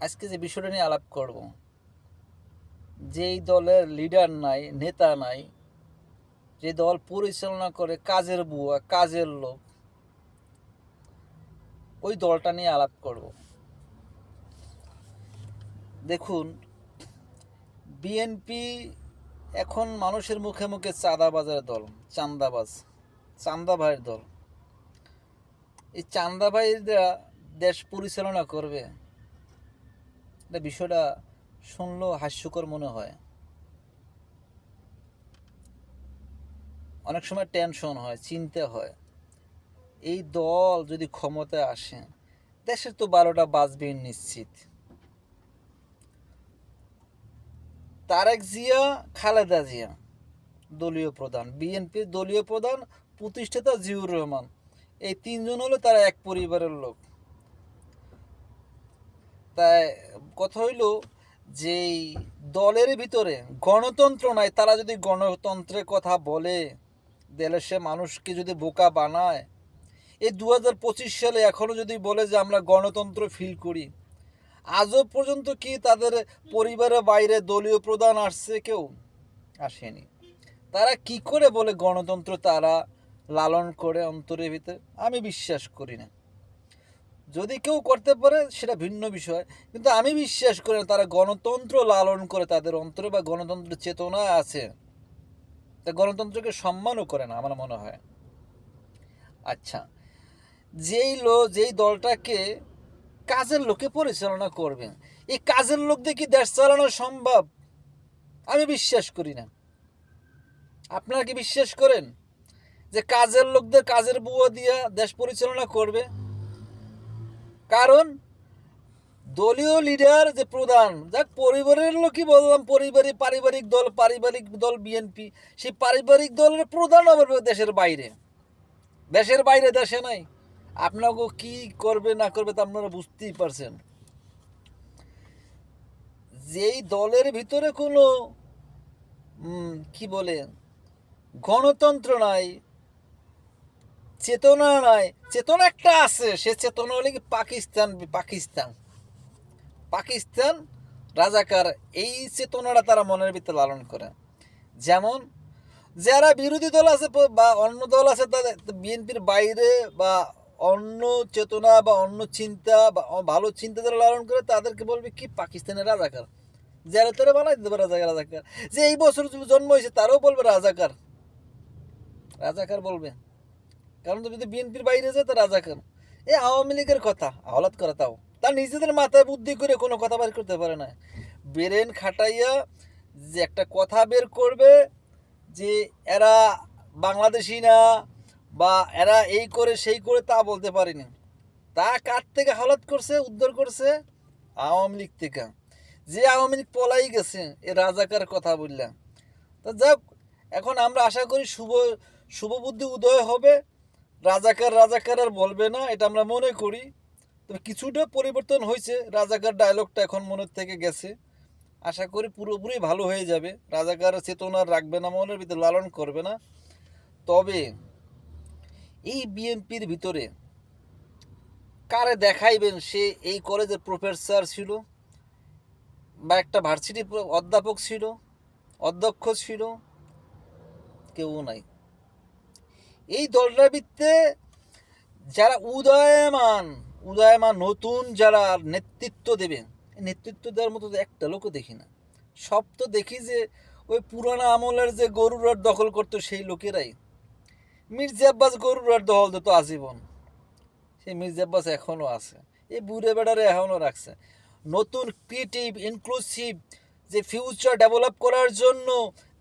আজকে যে বিষয়টা নিয়ে আলাপ করব, যেই দলের লিডার নাই, নেতা নাই, যে দল পরিচালনা করে কাজের বুয়া, কাজের লোক, ওই দলটা নিয়ে আলাপ করব। দেখুন, বিএনপি এখন মানুষের মুখে মুখে চাঁদাবাজের দল, চান্দা ভাইয়ের দল। এই চান্দা ভাইরা দেশ পরিচালনা করবে, বিষয়টা শুনলেও হাস্যকর মনে হয়। অনেক সময় টেনশন হয়, চিন্তা হয়, এই দল যদি ক্ষমতায় আসে দেশের তো 12টা বাজবে নিশ্চিত। তারেক জিয়া, খালেদা জিয়া দলীয় প্রধান, বিএনপির দলীয় প্রধান প্রতিষ্ঠাতা জিউর রহমান, এই তিনজন হলো তারা এক পরিবারের লোক। তাই কথা হইল, যেই দলের ভিতরে গণতন্ত্র নাই, তারা যদি গণতন্ত্রের কথা বলে, দেশের মানুষকে যদি বোকা বানায়, এই 2025 সালে এখনও যদি বলে যে আমরা গণতন্ত্র ফিল করি, আজও পর্যন্ত কি তাদের পরিবারের বাইরে দলীয় প্রধান আসছে? কেউ আসেনি। তারা কি করে বলে গণতন্ত্র তারা লালন করে অন্তরের ভিতরে? আমি বিশ্বাস করি না। যদি কেউ করতে পারে সেটা ভিন্ন বিষয়, কিন্তু আমি বিশ্বাস করি না তারা গণতন্ত্র লালন করে তাদের অন্তরে, বা গণতন্ত্রের চেতনা আছে, তা গণতন্ত্রকে সম্মানও করে না আমার মনে হয়। আচ্ছা, যেই দলটাকে কাজের লোকে পরিচালনা করবে, এই কাজের লোক দিয়ে কি দেশ চালানো সম্ভব? আমি বিশ্বাস করি না। আপনারা কি বিশ্বাস করেন যে কাজের লোকদের কাজের বুয়া দিয়া দেশ পরিচালনা করবে? কারণ দলীয় লিডার যে প্রধান, যাক পরিবারের লোকই বললাম, পারিবারিক দল বিএনপি, সেই পারিবারিক দলের প্রধান আবার দেশের বাইরে, দেশে নাই। আপনাকে কি করবে না করবে তা আপনারা বুঝতেই পারছেন। যেই দলের ভিতরে কোনো কি বলে গণতন্ত্র নাই, চেতনা নাই, চেতনা একটা আছে, সে চেতনা হলে কি পাকিস্তান রাজাকার, এই চেতনাটা তারা মনের ভিতরে লালন করে। যেমন যারা বিরোধী দল আছে বা অন্য দল আছে, তাদের বিএনপির বাইরে বা অন্য চেতনা বা অন্য চিন্তা বা ভালো চিন্তা যারা লালন করে, তাদেরকে বলবে কি পাকিস্তানের রাজাকার। যারা তারা বানাই দিতে পারে রাজাকার। যে এই বছর জন্ম হয়েছে তারাও বলবে রাজাকার বলবে। কারণ যদি বিএনপির বাইরে যায় তা রাজাকার। এই আওয়ামী লীগের কথা আওলাদ করা, তাও তার নিজেদের মাথায় বুদ্ধি করে কোনো কথা বের করতে পারে না। ব্রেন খাটাইয়া যে একটা কথা বের করবে যে এরা বাংলাদেশি না, বা এরা এই করে সেই করে, তা বলতে পারিনি। তা কার থেকে হাওলাত করছে, উদ্ধার করছে? আওয়ামী লীগ থেকে। যে আওয়ামী লীগ পলাই গেছে এ রাজাকার কথা বললাম। তা যাক, এখন আমরা আশা করি শুভ বুদ্ধি উদয় হবে, রাজাকার আর বলবে না, এটা আমরা মনে করি। তবে কিছুটা পরিবর্তন হয়েছে, রাজাকার ডায়লগটা এখন মনের থেকে গেছে। আশা করি পুরোপুরি ভালো হয়ে যাবে, রাজাকার চেতনা রাখবে না, মনের ভিতরে লালন করবে না। তবে এই বিএনপির ভিতরে কারে দেখাইবেন সে এই কলেজের প্রফেসর ছিল, বা একটা ভার্সিটির অধ্যাপক ছিল, অধ্যক্ষ ছিল? কেউ নাই। এই দলটার ভিত্তে যারা উদয়মান নতুন যারা নেতৃত্ব দেবে, নেতৃত্ব দেওয়ার মতো একটা লোকও দেখি না। সব তো দেখি যে ওই পুরানো আমলের যে গরুর দখল করতো সেই লোকেরাই। মির্জা আব্বাস গরুর দখল দিত আজীবন, সেই মির্জা আব্বাস এখনও আছে, এই বুড়ে বেড়ারে এখনও রাখছে। নতুন ক্রিয়েটিভ ইনক্লুসিভ যে ফিউচার ডেভেলপ করার জন্য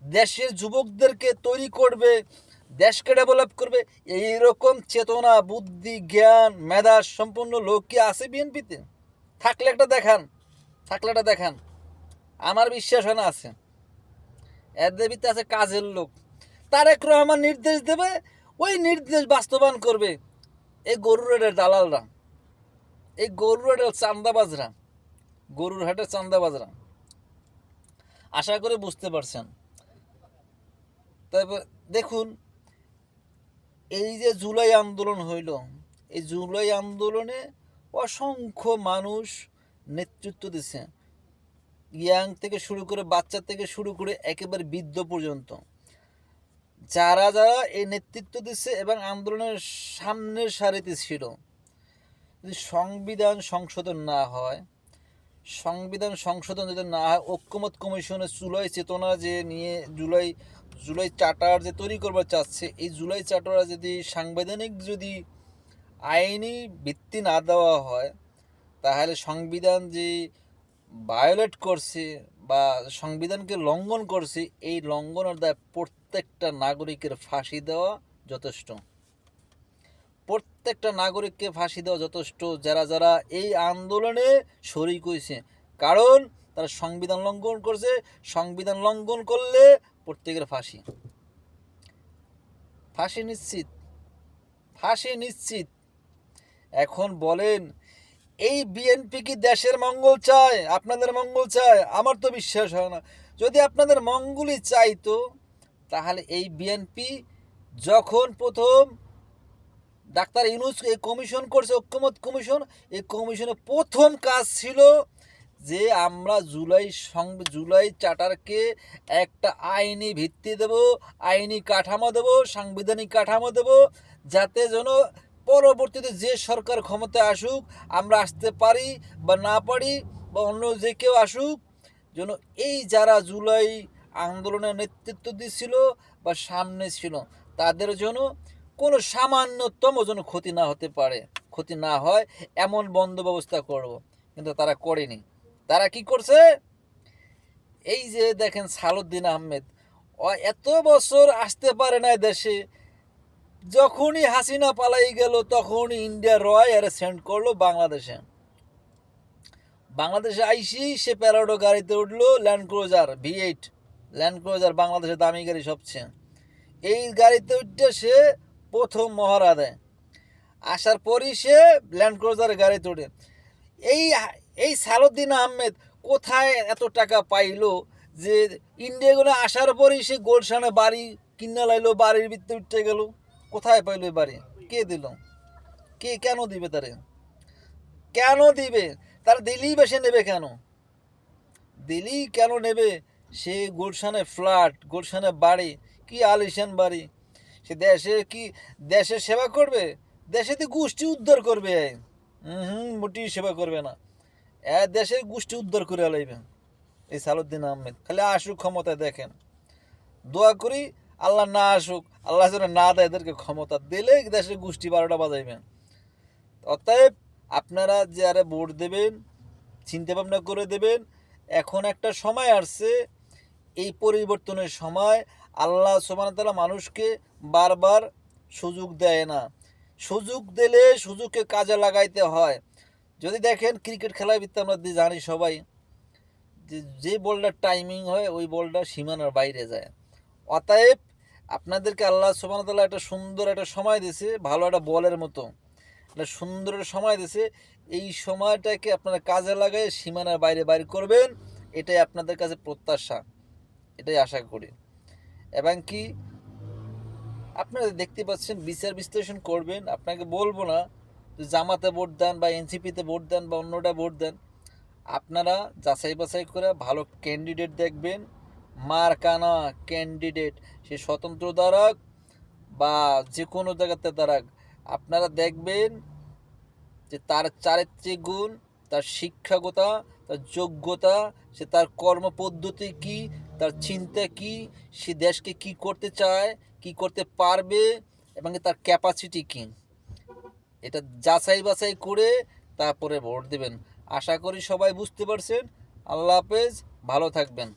দেশের যুবকদেরকে তৈরি করবে, দেশকে ডেভেলপ করবে, এইরকম চেতনা, বুদ্ধি, জ্ঞান, মেধা সম্পন্ন লোক কি আছে বিএনপিতে? থাকলে একটা দেখান। আমার বিশ্বাস হয় না আছে। এদের ভিতরে আছে কাজের লোক। তারেক রহমান নির্দেশ দেবে, ওই নির্দেশ বাস্তবায়ন করবে এই গরুর দালালরা, এই গরুর চান্দাবাজরা, গরুর হাটের চান্দাবাজরা। আশা করে বুঝতে পারছেন। তবে দেখুন, এই যে জুলাই আন্দোলন হইল, এই জুলাই আন্দোলনে অসংখ্য মানুষ নেতৃত্ব দিচ্ছে, ইয়াং থেকে শুরু করে, বাচ্চা থেকে শুরু করে একেবারে বৃদ্ধ পর্যন্ত যারা যারা এই নেতৃত্ব দিচ্ছে এবং আন্দোলনের সামনের সারিতে ছিল। যদি সংবিধান সংশোধন না হয়, সংবিধান সংশোধন যদি না হয়, ঐক্যমত কমিশনের জুলাই চেতনা যে নিয়ে জুলাই চার্টার যে তৈরি করবার চাচ্ছে, এই জুলাই চার্টার যদি সাংবিধানিক যদি আইনি ভিত্তি না দেওয়া হয়, তাহলে সংবিধান যে ভায়োলেট করছে বা সংবিধানকে লঙ্ঘন করছে, এই লঙ্ঘনের দায় প্রত্যেকটা নাগরিকের ফাঁসি দেওয়া যথেষ্ট। প্রত্যেকটা নাগরিককে ফাঁসি দেওয়া যথেষ্ট, যারা যারা এই আন্দোলনে শরিক হয়েছে। কারণ তারা সংবিধান লঙ্ঘন করছে, সংবিধান লঙ্ঘন করলে প্রত্যেকের ফাঁসি। ফাঁসি নিশ্চিত, ফাঁসি নিশ্চিত। এখন বলেন, এই বিএনপি কি দেশের মঙ্গল চায়, আপনাদের মঙ্গল চায়? আমার তো বিশ্বাস হয় না। যদি আপনাদের মঙ্গলই চাইতো, তাহলে এই বিএনপি যখন প্রথম ডাক্তার ইউনূস এই কমিশন করছে, ঐক্যমত কমিশন, এই কমিশনের প্রথম কাজ ছিল যে আমরা জুলাই চার্টারকে একটা আইনি ভিত্তি দেব, আইনি কাঠামো দেব, সাংবিধানিক কাঠামো দেব, যাতে যেন পরবর্তীতে যে সরকার ক্ষমতায় আসুক, আমরা আসতে পারি বা না পারি, বা অন্য যে কেউ আসুক, যেন এই যারা জুলাই আন্দোলনের নেতৃত্ব দিচ্ছিল বা সামনে ছিল, তাদের জন্য কোনো সামান্যতম যেন ক্ষতি না হতে পারে, ক্ষতি না হয়, এমন বন্দোবস্ত করব। কিন্তু তারা করেনি। তারা কি করছে? এই যে দেখেন সালাউদ্দিন আহমেদ, ও এত বছর আসতে পারে না দেশে, যখনই হাসিনা পালাই গেল তখনই ইন্ডিয়া রয়্যাল সেন্ড করলো বাংলাদেশে। বাংলাদেশে আইসি সে প্যারাডো গাড়িতে উঠলো, land cruiser V8, land cruiser বাংলাদেশের দামি গাড়ি সবচেয়ে। এই গাড়িতে উঠতে সে প্রথম মহড়া দেয়। আসার পরই সে ল্যান্ড ক্রুজারের গাড়িতে ওঠে। এই এই সালাউদ্দিন আহমেদ কোথায় এত টাকা পাইলো যে ইন্ডিয়াগুলো আসার পরই সে গোলশানে বাড়ি কিনে লাইলো, বাড়ির ভিতরে উঠতে গেল? কোথায় পাইলো এই বাড়ি? কে দিল? কে কেন দিবে তারে? কেন দিবে? তার দিলেই বা সে নেবে কেন? দিলেই কেন নেবে? সে গুলশানে ফ্ল্যাট, গুলশানে বাড়ি, কি আলিশান বাড়ি। সে দেশে কি দেশের সেবা করবে? দেশেতে গোষ্ঠী উদ্ধার করবে? মোটেই সেবা করবে না। দেশের গোষ্ঠী উদ্ধার করে লাইবে এই সালাউদ্দিন আহমেদ। খালি আসুক ক্ষমতায়, দেখেন। দোয়া করি আল্লাহ না আসুক, আল্লাহ যেন না দেয় এদেরকে ক্ষমতা। দিলে দেশের গোষ্ঠী 12টা বাজাইবেন। অতএব আপনারা যারা ভোট দেবেন, চিন্তা ভাবনা করে দেবেন। এখন একটা সময় আসছে, এই পরিবর্তনের সময়। আল্লাহ সুবহানাহু ওয়া তাআলা মানুষকে বারবার সুযোগ দেয় না, সুযোগ দিলে সুযোগকে কাজে লাগাইতে হয়। যদি দেখেন ক্রিকেট খেলায় ভিত্তি আমরা জানি সবাই, যে বলটার টাইমিং হয় ওই বলটা সীমানার বাইরে যায়। অতএব আপনাদেরকে আল্লাহ সুবহানাহু ওয়া তাআলা একটা সুন্দর একটা সময় দিয়েছে, ভালো একটা বলের মতো একটা সুন্দর একটা সময় দিয়েছে। এই সময়টাকে আপনারা কাজে লাগাই সীমানার বাইরে বাইরে করবেন, এটাই আপনাদের কাছে প্রত্যাশা, এটাই আশা করি। এবং কি আপনারা দেখতে পাচ্ছেন, বিচার বিশ্লেষণ করবেন। আপনাকে বলবো না যে জামাতে ভোট দেন বা এনসিপিতে ভোট দেন বা অন্যটা ভোট দেন। আপনারা যাচাই বাছাই করে ভালো ক্যান্ডিডেট দেখবেন, মার্কানা ক্যান্ডিডেট, সে স্বতন্ত্র দাঁড়াক বা যে কোনো জায়গাতে দাঁড়াক, আপনারা দেখবেন যে তার চারিত্রিক গুণ, তার শিক্ষাগতা, তার যোগ্যতা, সে তার কর্মপদ্ধতি কী, তার চিন্তা কী, সে দেশকে কী করতে চায়, কী করতে পারবে, এবং তার ক্যাপাসিটি কী, এটা যাচাই বাছাই করে তারপরে ভোট দেবেন। আশা করি সবাই বুঝতে পারছেন। আল্লাহ হাফেজ, ভালো থাকবেন।